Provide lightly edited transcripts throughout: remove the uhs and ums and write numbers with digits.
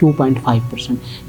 2.5%।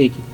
1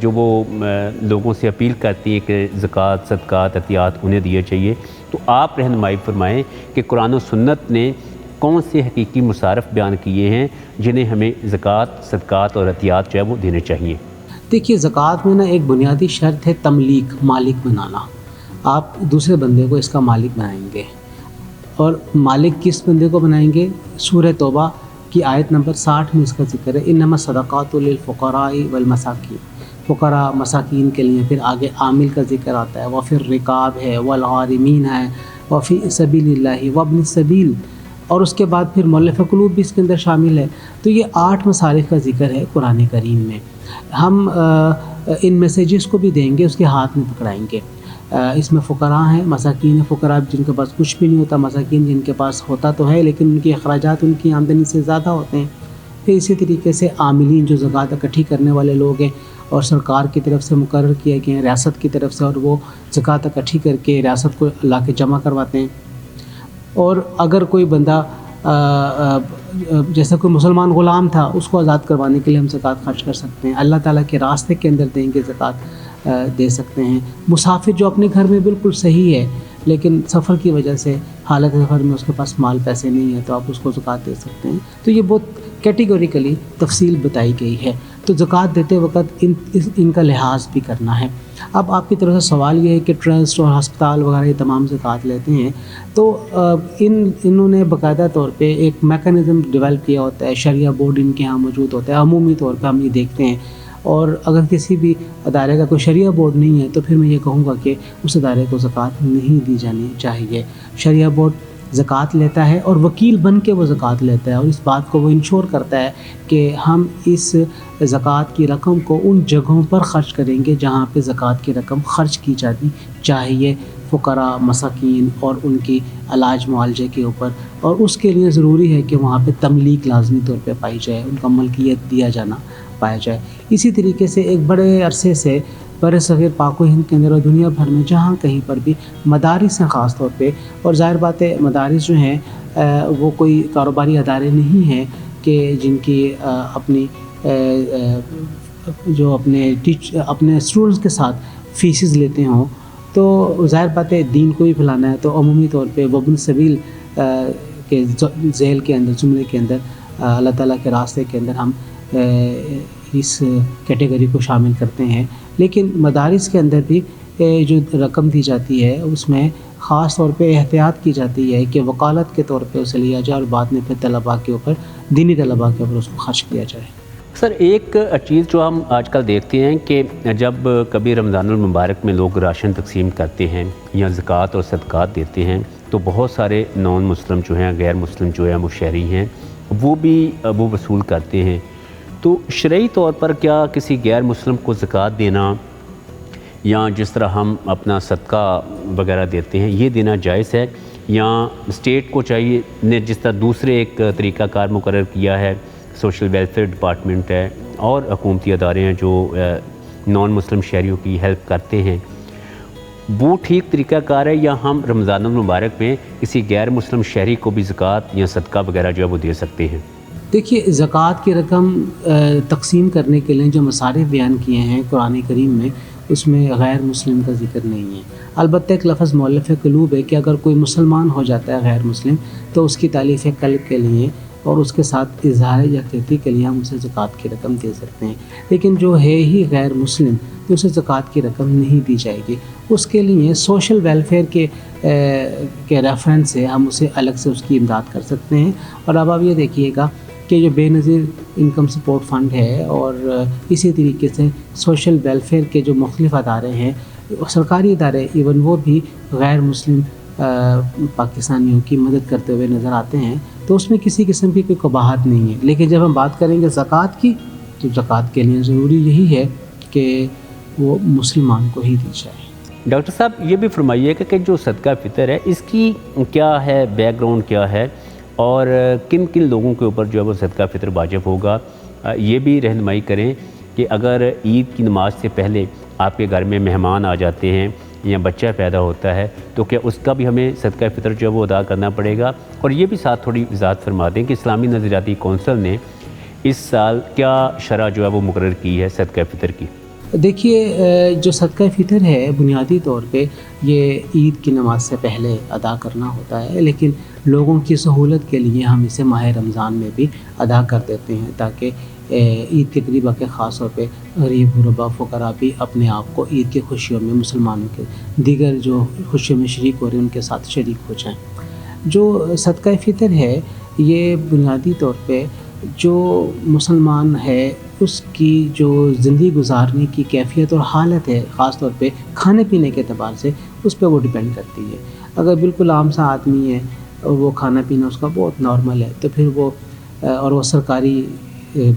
جو وہ لوگوں سے اپیل کرتی ہے کہ زکوٰۃ صدقات عطیات انہیں دیے چاہیے، تو آپ رہنمائی فرمائیں کہ قرآن و سنت نے کون سے حقیقی مصارف بیان کیے ہیں جنہیں ہمیں زکوٰۃ صدقات اور عطیات جو ہے وہ دینے چاہیے؟ دیکھیے زکوٰۃ میں نا ایک بنیادی شرط ہے تملیک، مالک بنانا. آپ دوسرے بندے کو اس کا مالک بنائیں گے، اور مالک کس بندے کو بنائیں گے؟ سورہ توبہ کی آیت نمبر 60 میں اس کا ذکر ہے، انما الصدقات للفقراء والمساکین. فقراء مساکین کے لیے پھر آگے عامل کا ذکر آتا ہے، وفی الرقاب ہے، والغارمین ہے، وفی سبیل اللہ وابن السبیل، اور اس کے بعد پھر مؤلف قلوب بھی اس کے اندر شامل ہے. تو یہ 8 مصارف کا ذکر ہے قرآن کریم میں. ہم ان میسیجز کو بھی دیں گے، اس کے ہاتھ میں پکڑائیں گے. اس میں فقراء ہیں، مساکین ہیں. فقراء جن کے پاس کچھ بھی نہیں ہوتا، مساکین جن کے پاس ہوتا تو ہے لیکن ان کے اخراجات ان کی آمدنی سے زیادہ ہوتے ہیں. پھر اسی طریقے سے عاملین جو زکوٰۃ اکٹھی کرنے والے لوگ ہیں اور سرکار کی طرف سے مقرر کیے گئے ہیں، ریاست کی طرف سے، اور وہ زکوٰۃ اکٹھی کر کے ریاست کو لا کے جمع کرواتے ہیں. اور اگر کوئی بندہ جیسے کوئی مسلمان غلام تھا، اس کو آزاد کروانے کے لیے ہم زکوٰۃ خرچ کر سکتے ہیں. اللہ تعالیٰ کے راستے کے اندر دیں گے زکوٰۃ دے سکتے ہیں. مسافر جو اپنے گھر میں بالکل صحیح ہے لیکن سفر کی وجہ سے حالت سفر میں اس کے پاس مال پیسے نہیں ہیں، تو آپ اس کو زکوٰۃ دے سکتے ہیں. تو یہ بہت کیٹیگوریکلی تفصیل بتائی گئی ہے. تو زکوٰۃ دیتے وقت ان کا لحاظ بھی کرنا ہے. اب آپ کی طرف سے سوال یہ ہے کہ ٹرسٹ اور ہسپتال وغیرہ یہ تمام زکوٰۃ لیتے ہیں، تو انہوں نے باقاعدہ طور پہ ایک میکانزم ڈیولپ کیا ہوتا ہے. شریعہ بورڈ ان کے ہاں موجود ہوتا ہے. عمومی طور پہ ہم یہ دیکھتے ہیں، اور اگر کسی بھی ادارے کا کوئی شریعہ بورڈ نہیں ہے تو پھر میں یہ کہوں گا کہ اس ادارے کو زکوٰۃ نہیں دی جانی چاہیے. شریعہ بورڈ زکوٰۃ لیتا ہے اور وکیل بن کے وہ زکوٰۃ لیتا ہے، اور اس بات کو وہ انشور کرتا ہے کہ ہم اس زکوٰۃ کی رقم کو ان جگہوں پر خرچ کریں گے جہاں پہ زکوٰۃ کی رقم خرچ کی جانی چاہیے، فقراء مساکین اور ان کی علاج معالجے کے اوپر. اور اس کے لیے ضروری ہے کہ وہاں پہ تملیک لازمی طور پہ پائی جائے، ان کا ملکیت دیا جانا پایا جائے. اسی طریقے سے ایک بڑے عرصے سے بر صغیر پاک و ہند کے اندر اور دنیا بھر میں جہاں کہیں پر بھی مدارس ہیں خاص طور پہ، اور ظاہر بات ہے مدارس جو ہیں وہ کوئی کاروباری ادارے نہیں ہیں کہ جن کی اپنی جو اپنے اسٹوڈنٹس کے ساتھ فیسز لیتے ہوں. تو ظاہر بات ہے دین کو بھی پھیلانا ہے، تو عمومی طور پہ وابن سبیل کے ذیل کے اندر، زمرے کے اندر، اللہ تعالیٰ کے راستے کے اندر ہم اس کیٹیگری کو شامل کرتے ہیں. لیکن مدارس کے اندر بھی جو رقم دی جاتی ہے اس میں خاص طور پہ احتیاط کی جاتی ہے کہ وکالت کے طور پہ اسے لیا جائے اور بعد میں پھر طلباء کے اوپر، دینی طلباء کے اوپر اس کو خرچ کیا جائے. سر ایک چیز جو ہم آج کل دیکھتے ہیں کہ جب کبھی رمضان المبارک میں لوگ راشن تقسیم کرتے ہیں یا زکوٰۃ اور صدقات دیتے ہیں، تو بہت سارے نان مسلم جو ہیں، غیر مسلم جو ہیں، مشہری ہیں، وہ بھی وہ وصول کرتے ہیں. تو شرعی طور پر کیا کسی غیر مسلم کو زکوٰۃ دینا یا جس طرح ہم اپنا صدقہ وغیرہ دیتے ہیں یہ دینا جائز ہے، یا اسٹیٹ کو چاہیے نے جس طرح دوسرے ایک طریقہ کار مقرر کیا ہے، سوشل ویلفیئر ڈپارٹمنٹ ہے اور حکومتی ادارے ہیں جو نان مسلم شہریوں کی ہیلپ کرتے ہیں، وہ ٹھیک طریقہ کار ہے، یا ہم رمضان المبارک میں کسی غیر مسلم شہری کو بھی زکوٰۃ یا صدقہ وغیرہ جو ہے وہ دے سکتے ہیں؟ دیکھیے زکوٰۃ کی رقم تقسیم کرنے کے لیے جو مصارف بیان کیے ہیں قرآن کریم میں، اس میں غیر مسلم کا ذکر نہیں ہے. البتہ ایک لفظ مؤلف قلوب ہے کہ اگر کوئی مسلمان ہو جاتا ہے غیر مسلم تو اس کی تالیف قلب کے لیے اور اس کے ساتھ اظہار یکجہتی کے لیے ہم اسے زکوٰۃ کی رقم دے سکتے ہیں. لیکن جو ہے ہی غیر مسلم تو اسے زکوٰۃ کی رقم نہیں دی جائے گی. اس کے لیے سوشل ویلفیئر کے ریفرنس سے ہم اسے الگ سے اس کی امداد کر سکتے ہیں. اور اب آپ یہ دیکھیے گا کہ جو بے نظیر انکم سپورٹ فنڈ ہے اور اسی طریقے سے سوشل ویلفیئر کے جو مختلف ادارے ہیں، سرکاری ادارے ایون، وہ بھی غیر مسلم پاکستانیوں کی مدد کرتے ہوئے نظر آتے ہیں. تو اس میں کسی قسم کی کوئی قباحت نہیں ہے. لیکن جب ہم بات کریں گے زکوٰۃ کی، تو زکوٰۃ کے لیے ضروری یہی ہے کہ وہ مسلمان کو ہی دی جائے. ڈاکٹر صاحب یہ بھی فرمائیے کہ جو صدقہ فطر ہے اس کی کیا ہے، بیک گراؤنڈ کیا ہے، اور کن کن لوگوں کے اوپر جو ہے وہ صدقہ فطر واجب ہوگا؟ یہ بھی رہنمائی کریں کہ اگر عید کی نماز سے پہلے آپ کے گھر میں مہمان آ جاتے ہیں یا بچہ پیدا ہوتا ہے تو کیا اس کا بھی ہمیں صدقہ فطر جو ہے وہ ادا کرنا پڑے گا؟ اور یہ بھی ساتھ تھوڑی وضاحت فرما دیں کہ اسلامی نظریاتی کونسل نے اس سال کیا شرح جو ہے وہ مقرر کی ہے صدقہ فطر کی؟ دیکھیے جو صدقہ فطر ہے بنیادی طور پہ یہ عید کی نماز سے پہلے ادا کرنا ہوتا ہے، لیکن لوگوں کی سہولت کے لیے ہم اسے ماہ رمضان میں بھی ادا کر دیتے ہیں تاکہ عید کے قریب آ کے خاص طور پہ غریب غربا فقراء بھی اپنے آپ کو عید کی خوشیوں میں مسلمانوں کے دیگر جو خوشیوں میں شریک ہو رہے ہیں ان کے ساتھ شریک ہو جائیں۔ جو صدقہ فطر ہے یہ بنیادی طور پہ جو مسلمان ہے اس کی جو زندگی گزارنے کی کیفیت اور حالت ہے، خاص طور پہ کھانے پینے کے اعتبار سے اس پہ وہ ڈیپینڈ کرتی ہے۔ اگر بالکل عام سا آدمی ہے اور وہ کھانا پینا اس کا بہت نارمل ہے تو پھر وہ اور وہ سرکاری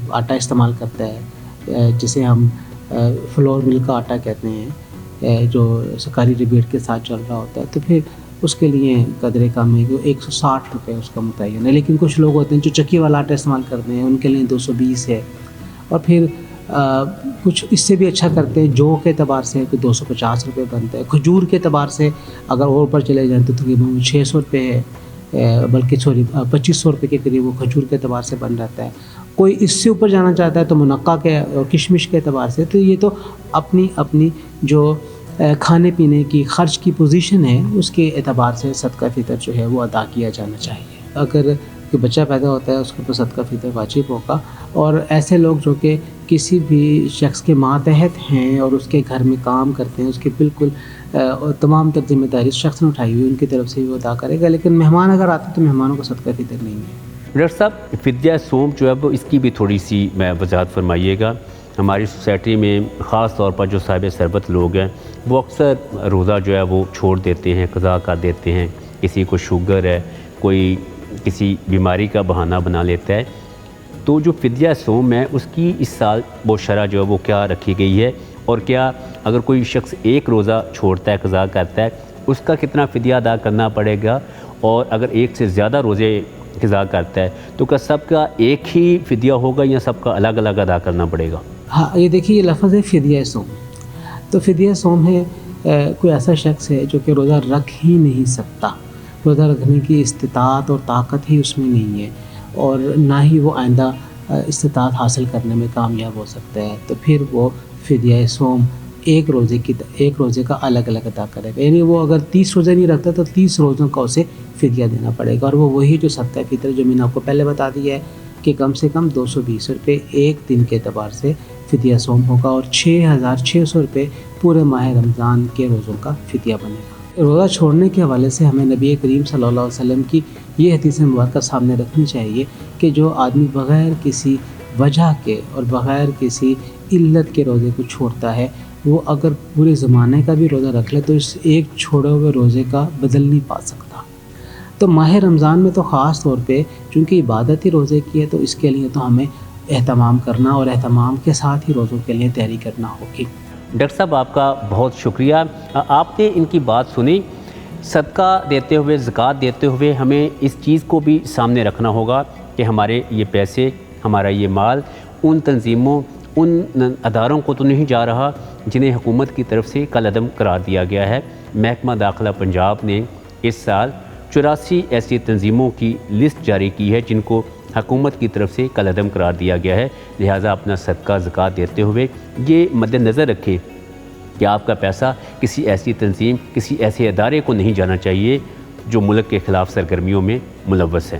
آٹا استعمال کرتا ہے جسے ہم فلور مل کا آٹا کہتے ہیں جو سرکاری ریبیٹ کے ساتھ چل رہا ہوتا ہے، تو پھر اس کے لیے قدرے کم ہے کہ 160 روپے اس کا متعین ہے۔ لیکن کچھ لوگ ہوتے ہیں جو چکی والا آٹا استعمال کرتے ہیں ان کے لیے 220 ہے، اور پھر کچھ اس سے بھی اچھا کرتے ہیں جو کے اعتبار سے کہ 250 روپے بنتا ہے۔ کھجور کے اعتبار سے اگر اور اوپر چلے جائیں تو تقریباً 600 روپے ہے، بلکہ 2500 روپے کے قریب وہ کھجور کے اعتبار سے بن رہتا ہے۔ کوئی اس سے اوپر جانا چاہتا ہے تو منقع کے اور کشمش کے اعتبار سے، تو یہ تو اپنی اپنی جو کھانے پینے کی خرچ کی پوزیشن ہے اس کے اعتبار سے صدقہ فطر جو ہے وہ ادا کیا جانا چاہیے۔ اگر کوئی بچہ پیدا ہوتا ہے اس کے اوپر صدقہ فطر واجب ہوگا، اور ایسے لوگ جو کہ کسی بھی شخص کے ماتحت ہیں اور اس کے گھر میں کام کرتے ہیں اس کے بالکل تمام تر ذمہ داری اس شخص نے اٹھائی ہوئی ان کی طرف سے وہ ادا کرے گا، لیکن مہمان اگر آتے تو مہمانوں کو صدقہ فطر نہیں ہے۔ ڈاکٹر صاحب فدیہ صوم جو ہے وہ اس کی بھی تھوڑی سی میں وضاحت فرمائیے گا۔ ہماری سوسائٹی میں خاص طور پر جو صاحب ثروت لوگ ہیں وہ اکثر روزہ جو ہے وہ چھوڑ دیتے ہیں، قضا کر دیتے ہیں۔ کسی کو شوگر ہے، کوئی کسی بیماری کا بہانہ بنا لیتا ہے، تو جو فدیہ صوم ہے اس کی اس سال وہ شرح جو ہے وہ کیا رکھی گئی ہے، اور کیا اگر کوئی شخص ایک روزہ چھوڑتا ہے، قضا کرتا ہے، اس کا کتنا فدیہ ادا کرنا پڑے گا، اور اگر ایک سے زیادہ روزے قضا کرتا ہے تو کیا سب کا ایک ہی فدیہ ہوگا یا سب کا الگ الگ ادا کرنا پڑے گا؟ ہاں، یہ دیکھیے یہ لفظ ہے فدیہ صوم، تو فدیہ صوم ہے کوئی ایسا شخص ہے جو کہ روزہ رکھ ہی نہیں سکتا، روزہ رکھنے کی استطاعت اور طاقت ہی اس میں نہیں ہے، اور نہ ہی وہ آئندہ استطاعت حاصل کرنے میں کامیاب ہو سکتا ہے، تو پھر وہ فدیہ صوم ایک روزے کا الگ الگ ادا کرے گا۔ یعنی وہ اگر 30 روزے نہیں رکھتا تو 30 روزوں کا اسے فدیہ دینا پڑے گا، اور وہ وہی جو صدقہ فطر جو میں نے آپ کو پہلے بتا دیا ہے کہ کم سے کم 220 روپے ایک دن کے اعتبار سے فدیہ صوم ہوگا، اور 6600 روپے پورے ماہ رمضان کے روزوں کا فدیہ بنے گا۔ روزہ چھوڑنے کے حوالے سے ہمیں نبی کریم صلی اللہ علیہ وسلم کی یہ حدیث مبارکہ سامنے رکھنی چاہیے کہ جو آدمی بغیر کسی وجہ کے اور بغیر کسی علت کے روزے کو چھوڑتا ہے، وہ اگر پورے زمانے کا بھی روزہ رکھ لے تو اس ایک چھوڑے ہوئے روزے کا بدل نہیں پا سکتا۔ تو ماہ رمضان میں تو خاص طور پہ چونکہ عبادت ہی روزے کی ہے، تو اس کے لیے تو ہمیں اہتمام کرنا اور اہتمام کے ساتھ ہی روزوں کے لیے تیاری کرنا ہوگی۔ ڈاکٹر صاحب آپ کا بہت شکریہ، آپ نے ان کی بات سنی۔ صدقہ دیتے ہوئے، زکوٰۃ دیتے ہوئے ہمیں اس چیز کو بھی سامنے رکھنا ہوگا کہ ہمارے یہ پیسے، ہمارا یہ مال ان تنظیموں، ان اداروں کو تو نہیں جا رہا جنہیں حکومت کی طرف سے کالعدم قرار دیا گیا ہے۔ محکمہ داخلہ پنجاب نے اس سال 84 ایسی تنظیموں کی لسٹ جاری کی ہے جن کو حکومت کی طرف سے کالعدم قرار دیا گیا ہے، لہٰذا اپنا صدقہ زکوٰۃ دیتے ہوئے یہ مد نظر رکھیں کہ آپ کا پیسہ کسی ایسی تنظیم، کسی ایسے ادارے کو نہیں جانا چاہیے جو ملک کے خلاف سرگرمیوں میں ملوث ہے۔